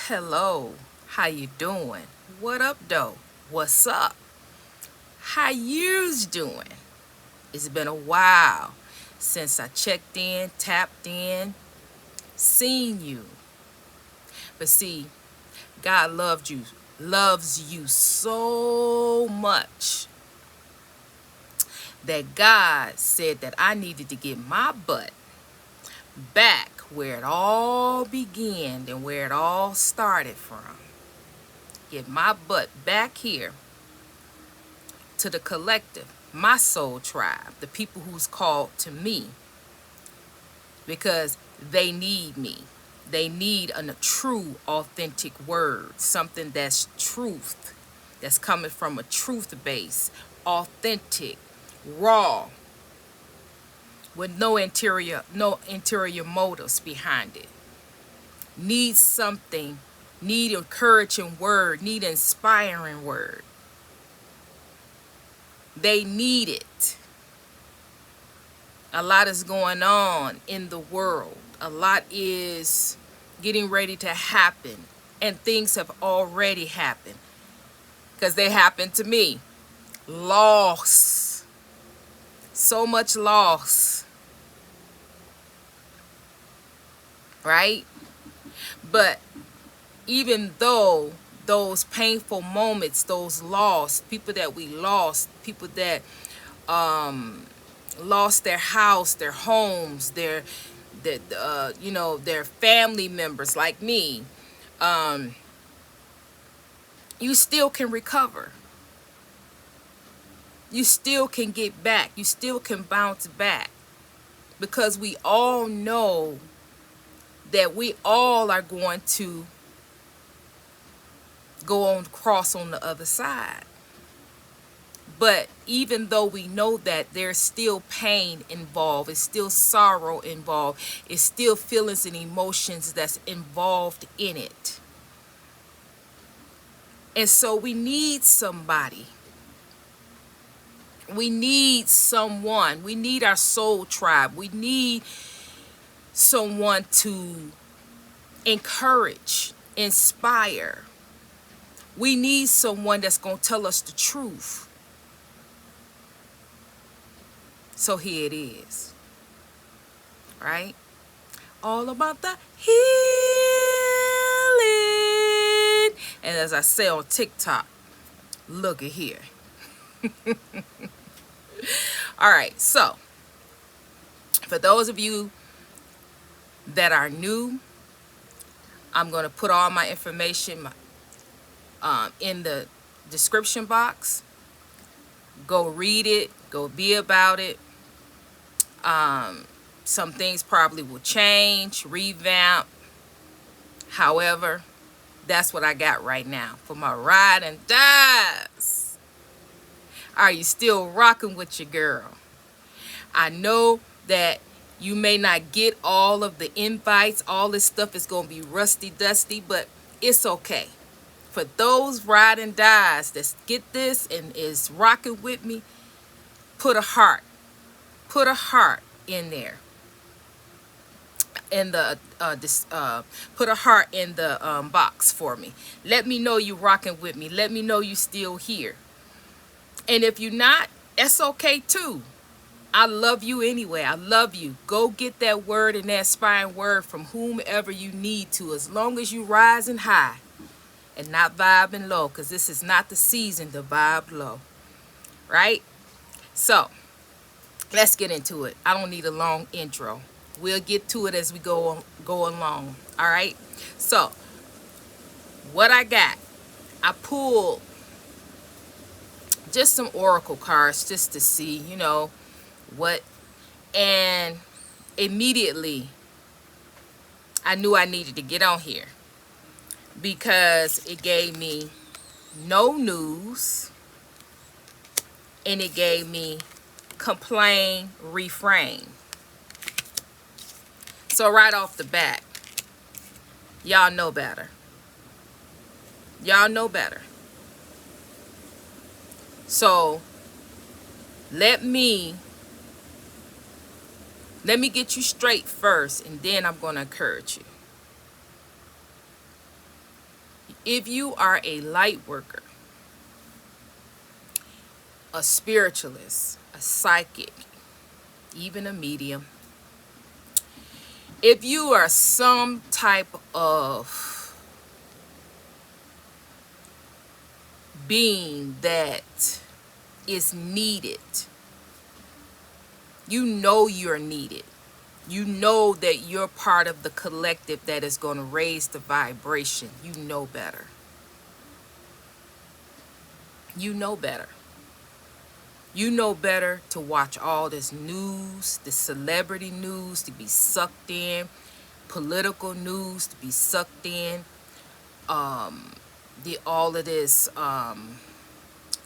Hello, how you doing? What up, though? What's up? How you's doing? It's been a while since I checked in, tapped in, seen you. But see, God loves you so much that God said that I needed to get my butt back where it all began and where it all started from. Get my butt back here to the collective, my soul tribe, the people who's called to me, because they need me. They need a true, authentic word, something that's truth, that's coming from a truth base, authentic, raw, with no interior motives behind it. Need something, need encouraging word, need inspiring word. They need it. A lot is going on in the world. A lot is getting ready to happen. And things have already happened. Because they happened to me. Loss. So much loss. Right? But even though those painful moments, those loss, people that we lost, people that lost their house, their homes, their family members like me, you still can recover. You still can get back. You still can bounce back, because we all know that we all are going to go on cross on the other side. But even though we know that, there's still pain involved, it's still sorrow involved, it's still feelings and emotions that's involved in it. And so we need somebody. We need someone. We need our soul tribe. We need someone to encourage, inspire. We need someone that's going to tell us the truth. So here it is, right? All about the healing. And as I say on TikTok, look at here. All right, so for those of you that are new, I'm going to put all my information in the description box. Go read it. Go be about it. Some things probably will change, revamp. However, that's what I got right now for my ride and dies. Are you still rocking with your girl? I know that you may not get all of the invites. All this stuff is going to be rusty dusty, but it's okay. For those ride and dies that get this and is rocking with me, put a heart in there. In the put a heart in the box for me. Let me know you rocking with me. Let me know you still here. And if you're not, that's okay too. I love you anyway. I love you. Go get that word and that inspiring word from whomever you need to, as long as you rising high and not vibing low, because this is not the season to vibe low. Right? So let's get into it. I don't need a long intro. We'll get to it as we go along. All right. So what I got, I pulled just some oracle cards just to see, what. And immediately I knew I needed to get on here, because it gave me no news, and it gave me complain, refrain. So right off the bat, y'all know better. Y'all know better. So let me get you straight first, and then I'm going to encourage you. If you are a light worker, a spiritualist, a psychic, even a medium, if you are some type of being that is needed, you know you're needed. You know that you're part of the collective that is going to raise the vibration. You know better. You know better. You know better to watch all this news, the celebrity news to be sucked in, political news to be sucked in, all of this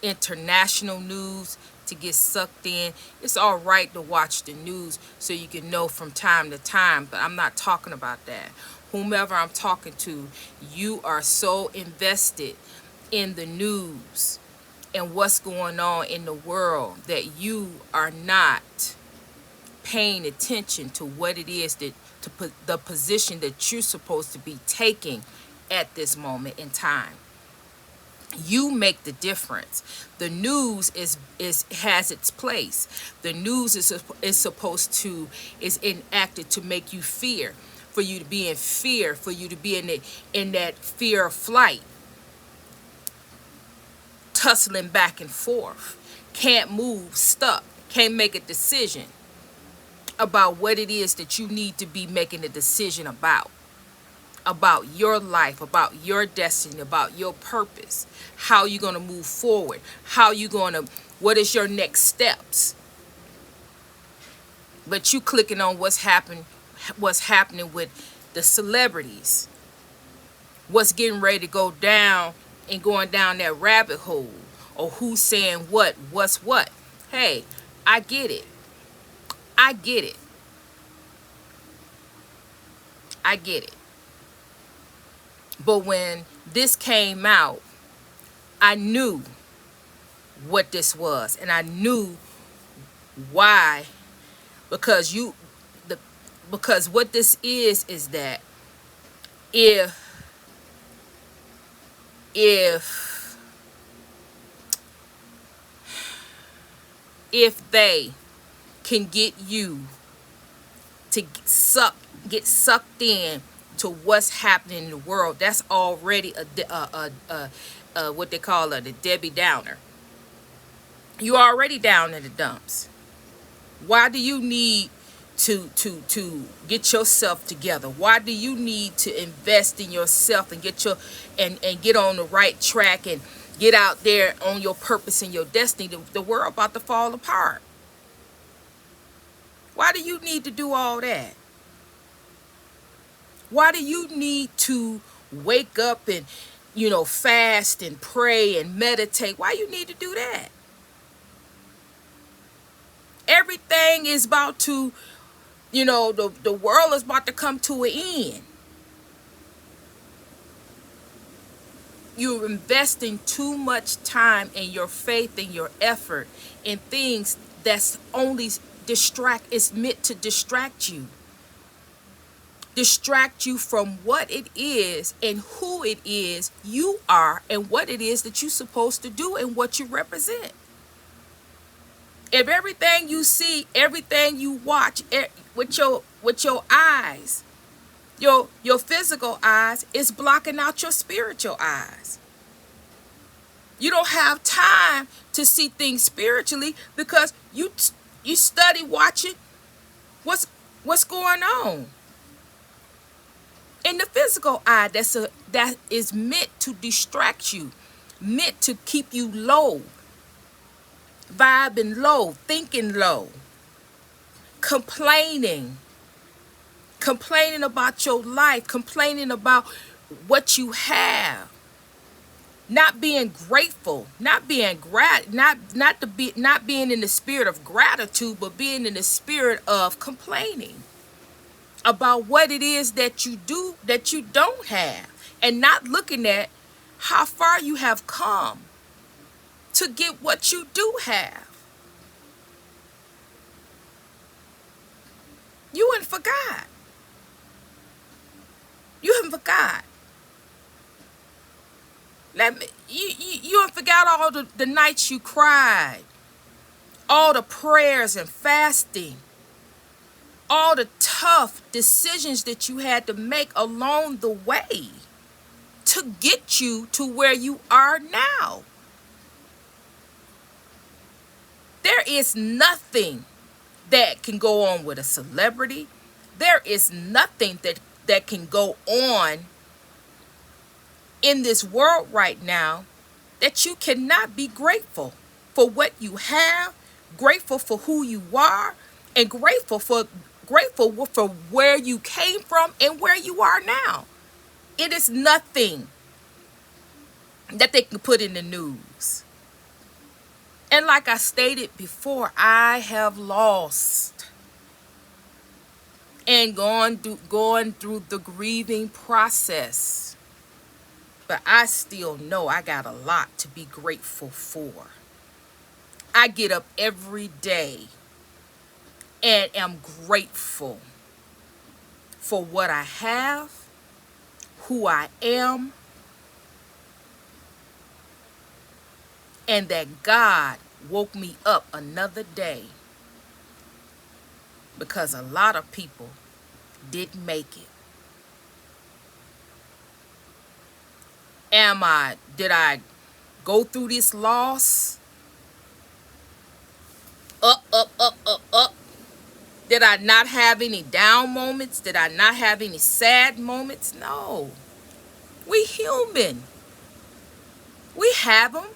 international news to get sucked in. It's all right to watch the news so you can know from time to time, but I'm not talking about that. Whomever I'm talking to, you are so invested in the news and what's going on in the world that you are not paying attention to what it is that to put the position that you're supposed to be taking at this moment in time. You make the difference. The news is has its place. The news is supposed to is enacted to make you fear, for you to be in fear, for you to be in that fear of flight, tussling back and forth, can't move, stuck, can't make a decision about what it is that you need to be making a decision about your life, about your destiny, about your purpose, how you're going to move forward, what is your next steps. But you clicking on what's happening with the celebrities, what's getting ready to go down and going down that rabbit hole, or who's saying what's what. Hey, I get it. I get it. I get it. But when this came out, I knew what this was, and I knew why. Because because what this is that if they can get you to get sucked in to what's happening in the world, that's already a what they call a Debbie Downer. You already down in the dumps. Why do you need to get yourself together? Why do you need to invest in yourself and get on the right track and get out there on your purpose and your destiny? The world about to fall apart. Why do you need to do all that? Why do you need to wake up and fast and pray and meditate? Why you need to do that? Everything is about to, the world is about to come to an end. You're investing too much time and your faith and your effort in things that's only it's meant to distract you. Distract you from what it is and who it is you are and what it is that you're supposed to do and what you represent. If everything you see, everything you watch with your eyes, your physical eyes, is blocking out your spiritual eyes. You don't have time to see things spiritually because you study watching what's going on. In the physical eye, that is meant to distract you, meant to keep you low, vibing low, thinking low, complaining about your life, complaining about what you have, not being grateful, not being not being in the spirit of gratitude, but being in the spirit of complaining about what it is that you do that you don't have, and not looking at how far you have come to get what you do have. You haven't forgot. You haven't forgot. You forgot all the nights you cried, all the prayers and fasting, all the tough decisions that you had to make along the way to get you to where you are now. There is nothing that can go on with a celebrity. There is nothing that can go on in this world right now that you cannot be grateful for what you have, grateful for who you are, and grateful for where you came from and where you are now. It is nothing that they can put in the news. And like I stated before, I have lost and going through the grieving process. But I still know I got a lot to be grateful for. I get up every day and am grateful for what I have, who I am, and that God woke me up another day, because a lot of people didn't make it. Did I go through this loss? Up, up, up, up, up. Did I not have any down moments? Did I not have any sad moments? No. We human. We have them.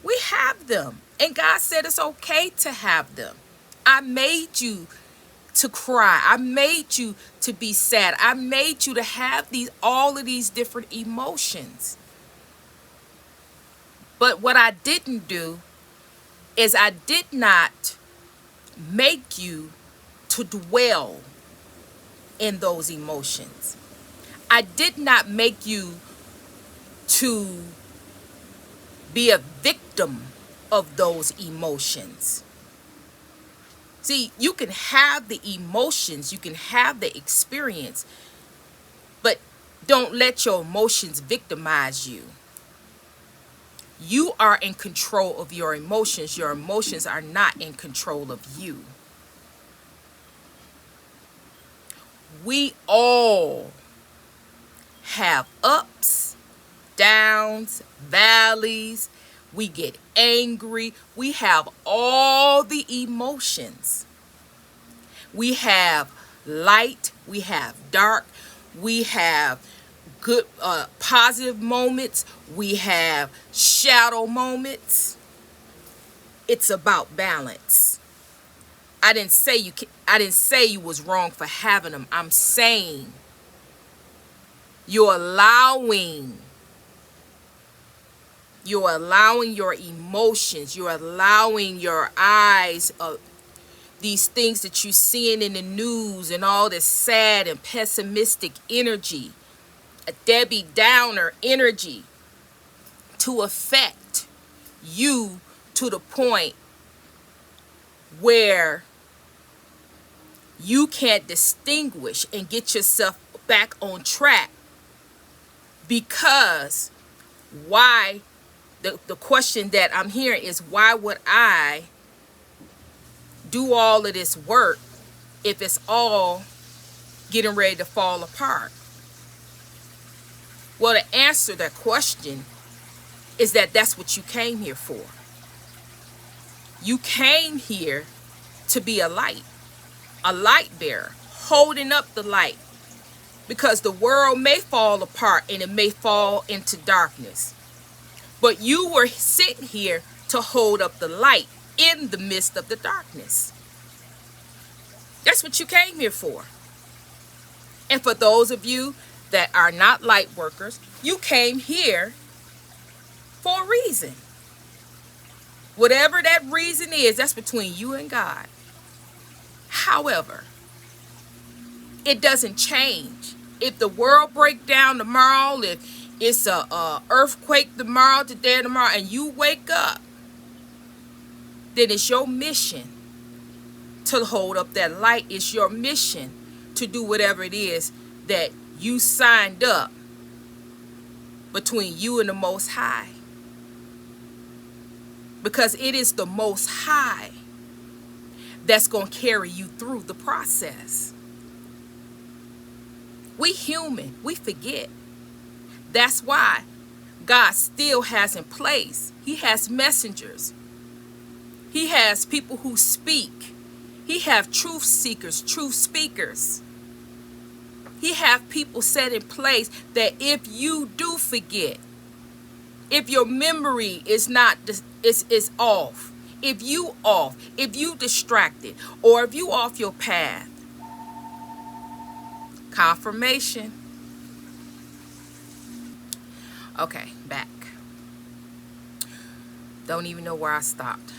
We have them. And God said it's okay to have them. I made you to cry. I made you to be sad. I made you to have all of these different emotions. But what I didn't do is I did not make you to dwell in those emotions. I did not make you to be a victim of those emotions. See, you can have the emotions, you can have the experience, but don't let your emotions victimize you. You are in control of your emotions. Your emotions are not in control of you. We all have ups, downs, valleys. We get angry. We have all the emotions. We have light. We have dark. We have good, positive moments. We have shadow moments. It's about balance. I didn't say you was wrong for having them. I'm saying you're allowing your emotions, you're allowing your eyes, these things that you're seeing in the news and all this sad and pessimistic energy, a Debbie Downer energy, to affect you to the point where you can't distinguish and get yourself back on track. Because why, the question that I'm hearing is, why would I do all of this work if it's all getting ready to fall apart? Well, to answer that question is that's what you came here for. You came here to be a light bearer, holding up the light. Because the world may fall apart and it may fall into darkness. But you were sitting here to hold up the light in the midst of the darkness. That's what you came here for. And for those of you that are not light workers, you came here for a reason. Whatever that reason is, that's between you and God. However, it doesn't change. If the world break down tomorrow, if it's a earthquake tomorrow, and you wake up, then it's your mission to hold up that light. It's your mission to do whatever it is that you signed up between you and the Most High, because it is the Most High that's going to carry you through the process. We human, we forget. That's why God still has in place. He has messengers. He has people who speak. He have truth seekers, truth speakers. He have people set in place that if you do forget, if your memory is not is off, if you off, if you distracted, or if you off your path, confirmation. Okay, back. Don't even know where I stopped.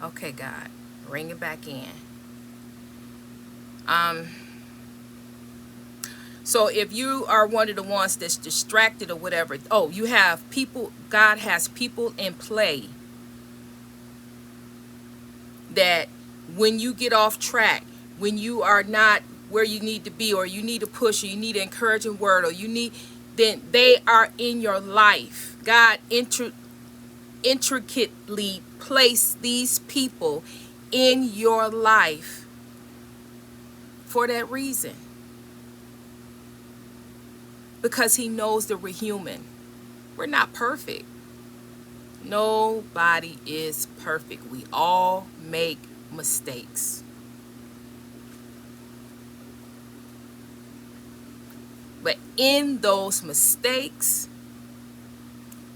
Okay, God, bring it back in. So if you are one of the ones that's distracted or whatever, oh, you have people, God has people in play that when you get off track, when you are not where you need to be, or you need to push, or you need an encouraging word, or you need, then they are in your life. God intricately placed these people in your life for that reason. Because he knows that we're human. We're not perfect. Nobody is perfect. We all make mistakes. But in those mistakes,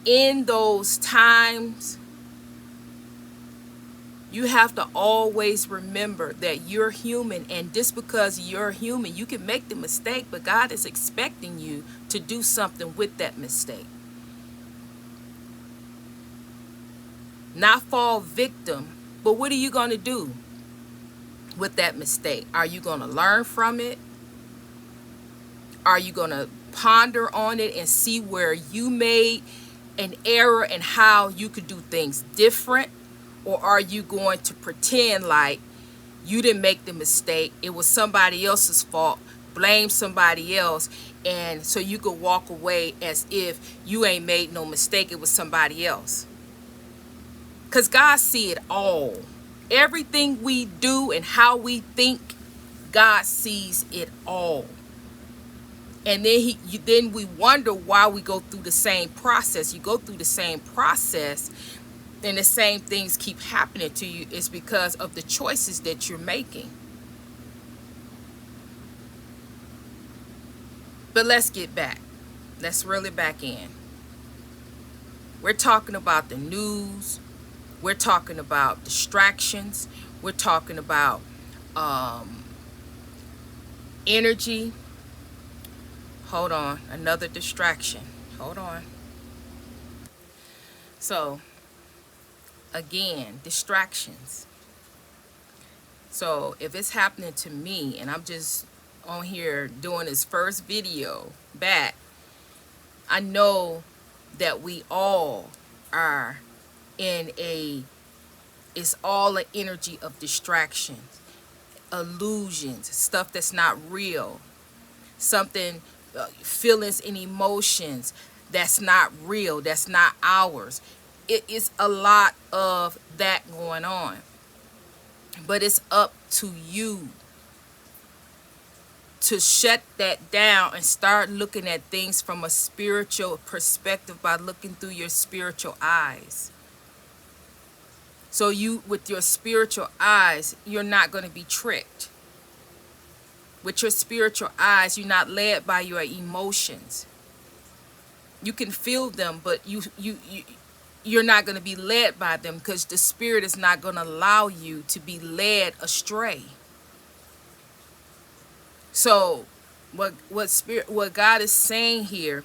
in those times, you have to always remember that you're human, and just because you're human, you can make the mistake, but God is expecting you to do something with that mistake. Not fall victim, but what are you going to do with that mistake? Are you going to learn from it? Are you going to ponder on it and see where you made an error and how you could do things different? Or are you going to pretend like you didn't make the mistake, it was somebody else's fault, blame somebody else, and so you could walk away as if you ain't made no mistake, it was somebody else? Because God see it all. Everything we do and how we think, God sees it all. And then then we wonder why we go through the same process. You go through the same process and the same things keep happening to you. It's because of the choices that you're making. But let's get back. Let's reel it back in. We're talking about the news. We're talking about distractions. We're talking about energy. Hold on. Another distraction. Hold on. So, again, distractions. So if it's happening to me and I'm just on here doing this first video back, I know that we all are in it's all an energy of distractions, illusions, stuff that's not real, something, feelings and emotions that's not real, that's not ours. It is a lot of that going on. But it's up to you to shut that down and start looking at things from a spiritual perspective by looking through your spiritual eyes. So you, with your spiritual eyes, you're not going to be tricked. With your spiritual eyes, you're not led by your emotions. You can feel them, but you're not going to be led by them, because the spirit is not going to allow you to be led astray. So what God is saying here,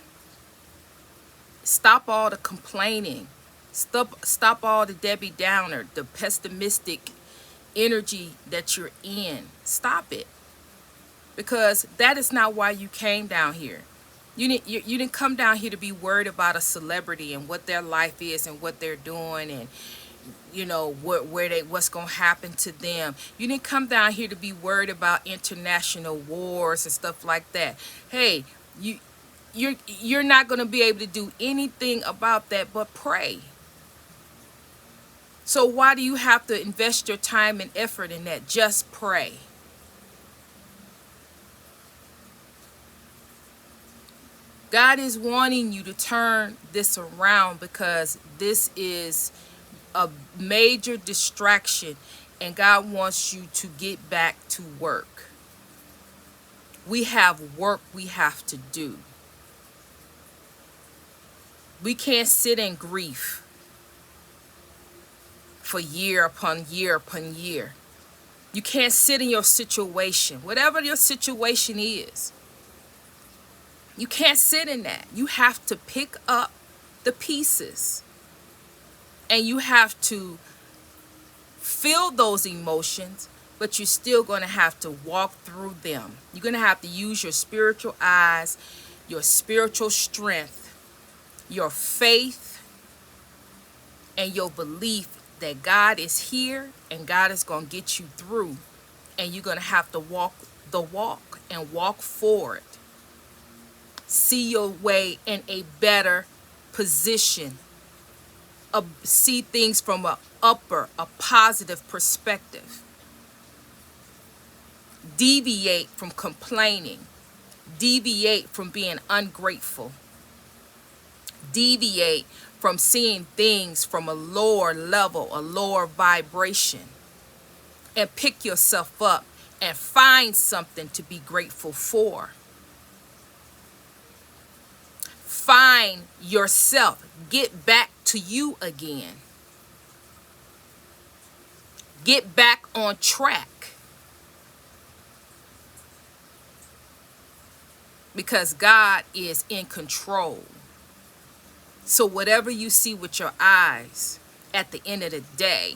stop all the complaining. Stop all the Debbie Downer, the pessimistic energy that you're in. Stop it. Because that is not why you came down here. You didn't come down here to be worried about a celebrity and what their life is and what they're doing, and you know what's gonna happen to them. You didn't come down here to be worried about international wars and stuff like that. Hey, you're not going to be able to do anything about that but pray. So why do you have to invest your time and effort in that? Just pray. God is wanting you to turn this around because this is a major distraction, and God wants you to get back to work. We have work we have to do. We can't sit in grief for year upon year upon year. You can't sit in your situation, whatever your situation is. You can't sit in that. You have to pick up the pieces, and you have to feel those emotions, but you're still going to have to walk through them. You're going to have to use your spiritual eyes, your spiritual strength, your faith, and your belief that God is here and God is going to get you through. And you're going to have to walk the walk and walk forward. See your way in a better position. See things from a positive perspective. Deviate from complaining. Deviate from being ungrateful. Deviate from seeing things from a lower level, a lower vibration. And pick yourself up and find something to be grateful for. Find yourself. Get back to you again. Get back on track. Because God is in control. So whatever you see with your eyes, at the end of the day,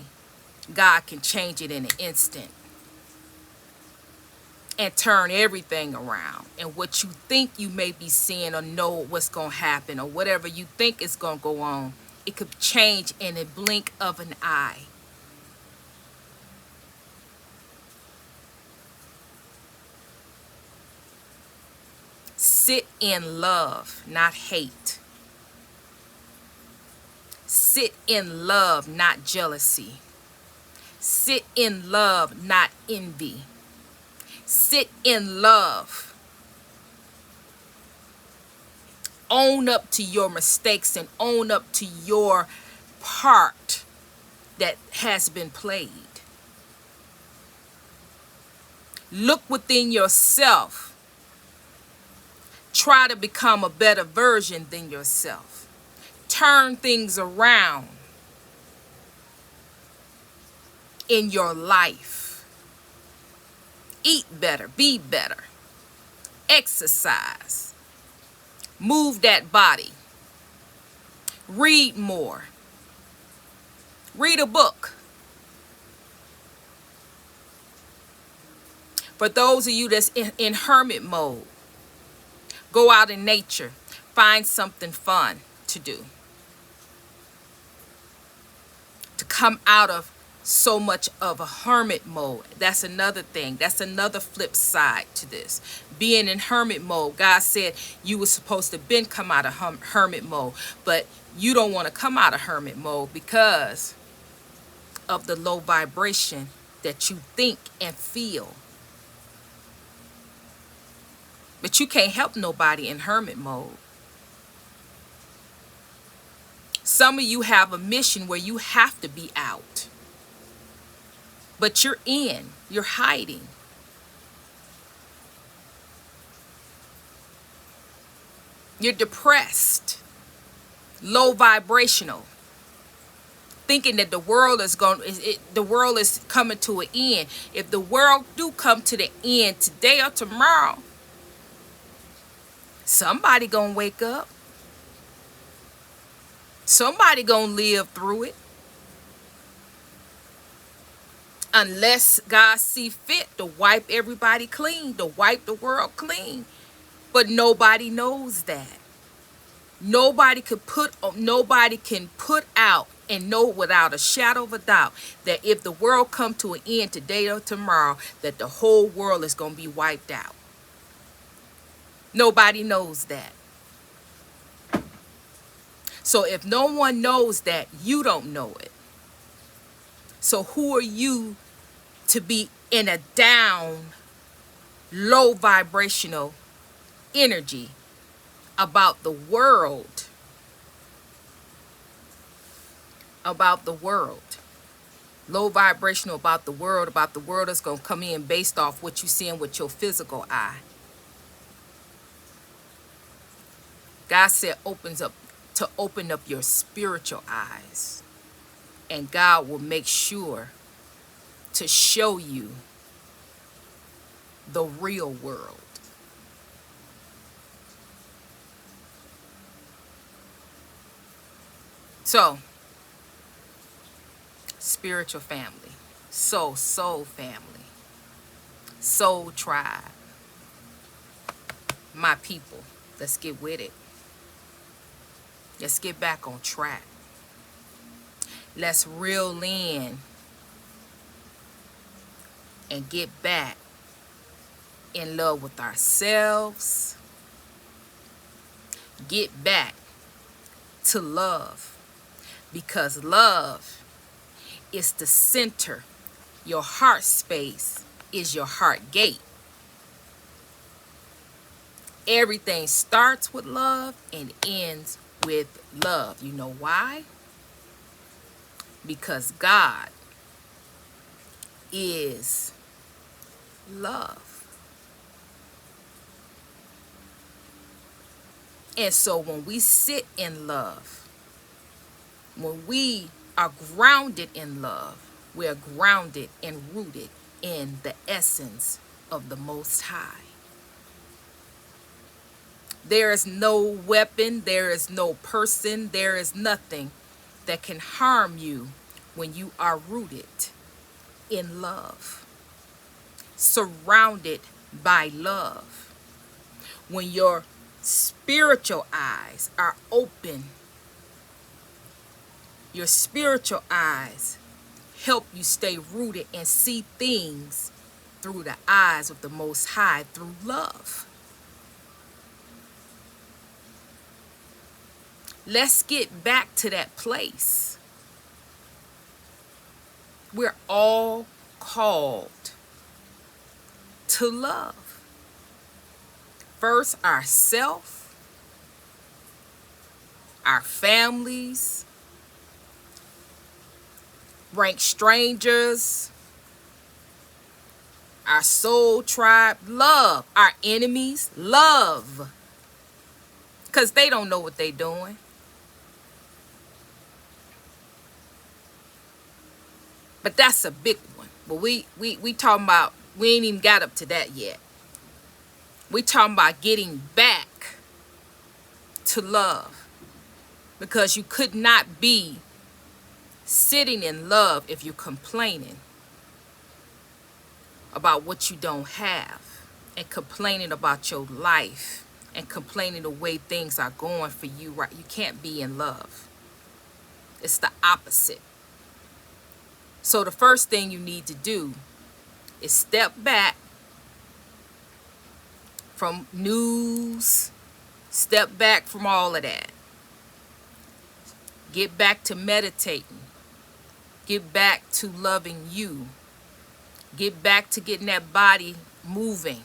God can change it in an instant. And turn everything around. And what you think you may be seeing or know what's going to happen or whatever you think is going to go on, it could change in a blink of an eye. Sit in love, not hate. Sit in love, not jealousy. Sit in love, not envy. Sit in love. Own up to your mistakes and own up to your part that has been played. Look within yourself. Try to become a better version than yourself. Turn things around in your life. Eat better, be better, exercise, move that body, read more, read a book. For those of you that's in hermit mode, go out in nature, find something fun to do, to come out of so much of a hermit mode. That's another thing. That's another flip side to this. Being in hermit mode, God said you were supposed to come out of hermit mode, but you don't want to come out of hermit mode because of the low vibration that you think and feel. But you can't help nobody in hermit mode. Some of you have a mission where you have to be out. But you're in. You're hiding. You're depressed. Low vibrational. Thinking that the world is the world is coming to an end. If the world do come to the end today or tomorrow, somebody gonna wake up. Somebody gonna live through it. Unless God see fit to wipe everybody clean, to wipe the world clean. But nobody knows that. Nobody can put out and know without a shadow of a doubt that if the world come to an end today or tomorrow, that the whole world is going to be wiped out. Nobody knows that. So if no one knows that, you don't know it. So who are you to be in a down, low vibrational energy about the world? About the world. Low vibrational about the world that's going to come in based off what you seeing with your physical eye. God said open up your spiritual eyes, and God will make sure to show you the real world. So, spiritual family, soul family, soul tribe, my people, let's get with it. Let's get back on track. Let's reel in and get back in love with ourselves. Get back to love, because love is the center. Your heart space is your heart gate. Everything starts with love and ends with love. You know why? Because God is love. And so when we sit in love, when we are grounded in love, we are grounded and rooted in the essence of the Most High. There is no weapon, there is no person, there is nothing that can harm you when you are rooted in love, surrounded by love. When your spiritual eyes are open, your spiritual eyes help you stay rooted and see things through the eyes of the Most High, through love. Let's get back to that place. We're all called to love. First, ourselves, our families, rank strangers, our soul tribe, love. Our enemies, love. Because they don't know what they're doing. But that's a big one. But we talking about, we ain't even got up to that yet. We talking about getting back to love. Because you could not be sitting in love if you're complaining about what you don't have, and complaining about your life, and complaining the way things are going for you, right? You can't be in love. It's the opposite. So the first thing you need to do is step back from news, step back from all of that. Get back to meditating. Get back to loving you. Get back to getting that body moving.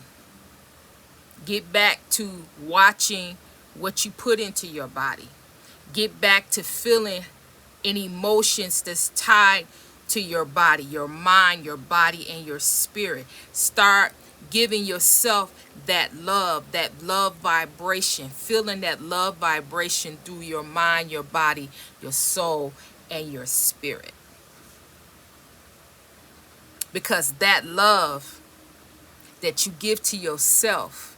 Get back to watching what you put into your body. Get back to feeling any emotions that's tied to your body, your mind, your body, and your spirit. Start giving yourself that love vibration, feeling that love vibration through your mind, your body, your soul, and your spirit. Because that love that you give to yourself,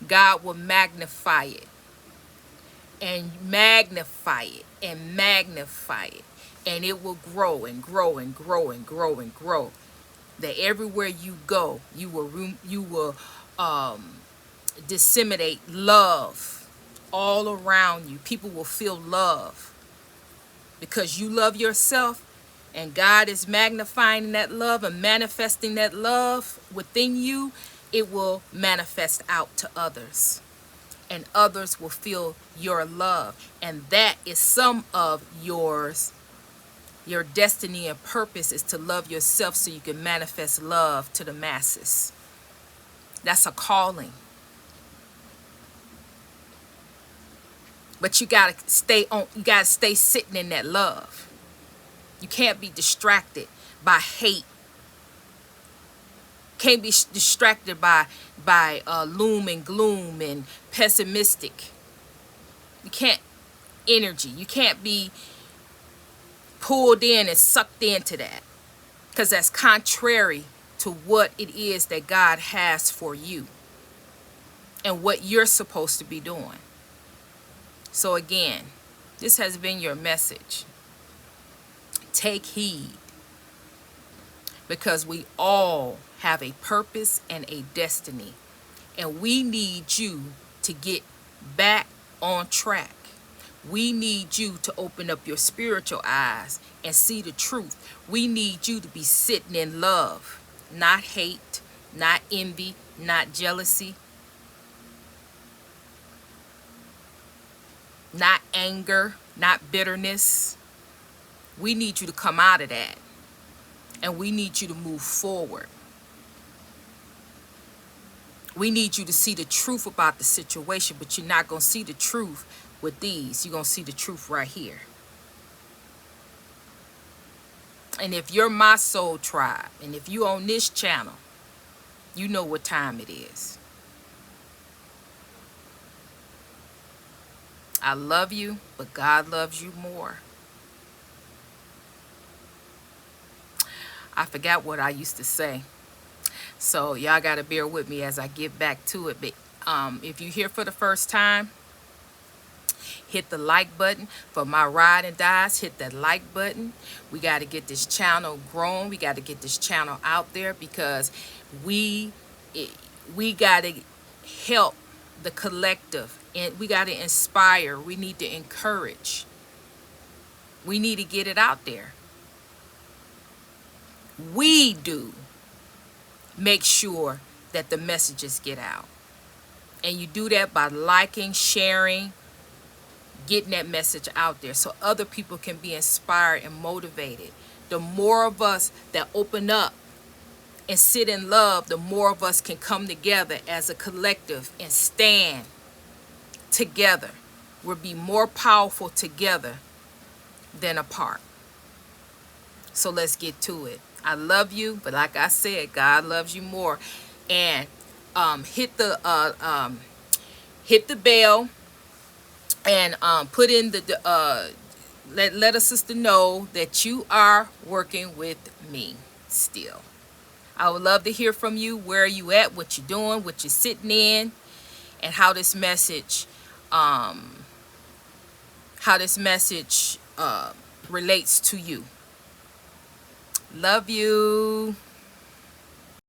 God will magnify it and magnify it and magnify it. And it will grow and grow and grow and grow and grow. That everywhere you go, you will disseminate love all around you. People will feel love because you love yourself, and God is magnifying that love and manifesting that love within you. It will manifest out to others. and others will feel your love. And that is some of yours. Your destiny and purpose is to love yourself so you can manifest love to the masses. That's a calling. But you gotta stay on, you gotta stay sitting in that love. You can't be distracted by hate. Can't be distracted by loom and gloom and pessimistic. You can't energy. You can't be pulled in and sucked into that, because that's contrary to what it is that God has for you and what you're supposed to be doing. So again, this has been your message. Take heed, because we all have a purpose and a destiny, and we need you to get back on track. We need you to open up your spiritual eyes and see the truth. We need you to be sitting in love, not hate, not envy, not jealousy, not anger, not bitterness. We need you to come out of that, and we need you to move forward. We need you to see the truth about the situation, but you're not going to see the truth with these. You're going to see the truth right here. And if you're my soul tribe, and if you on this channel, you know what time it is. I love you, but God loves you more. I forgot what I used to say. So y'all got to bear with me as I get back to it. But if you're here for the first time, hit the like button. For my ride and dies, hit that like button. We got to get this channel grown. We got to get this channel out there, because we got to help the collective, and we got to inspire. We need to encourage. We need to get it out there. We do make sure that the messages get out, and you do that by liking, sharing, getting that message out there so other people can be inspired and motivated. The more of us that open up and sit in love, the more of us can come together as a collective and stand together. We'll be more powerful together than apart. So let's get to it. I love you, but like I said, God loves you more. And hit the bell, and put in the let a sister know that you are working with me still. I would love to hear from you. Where are you at? What you doing? What you sitting in? And how this message relates to you. Love you.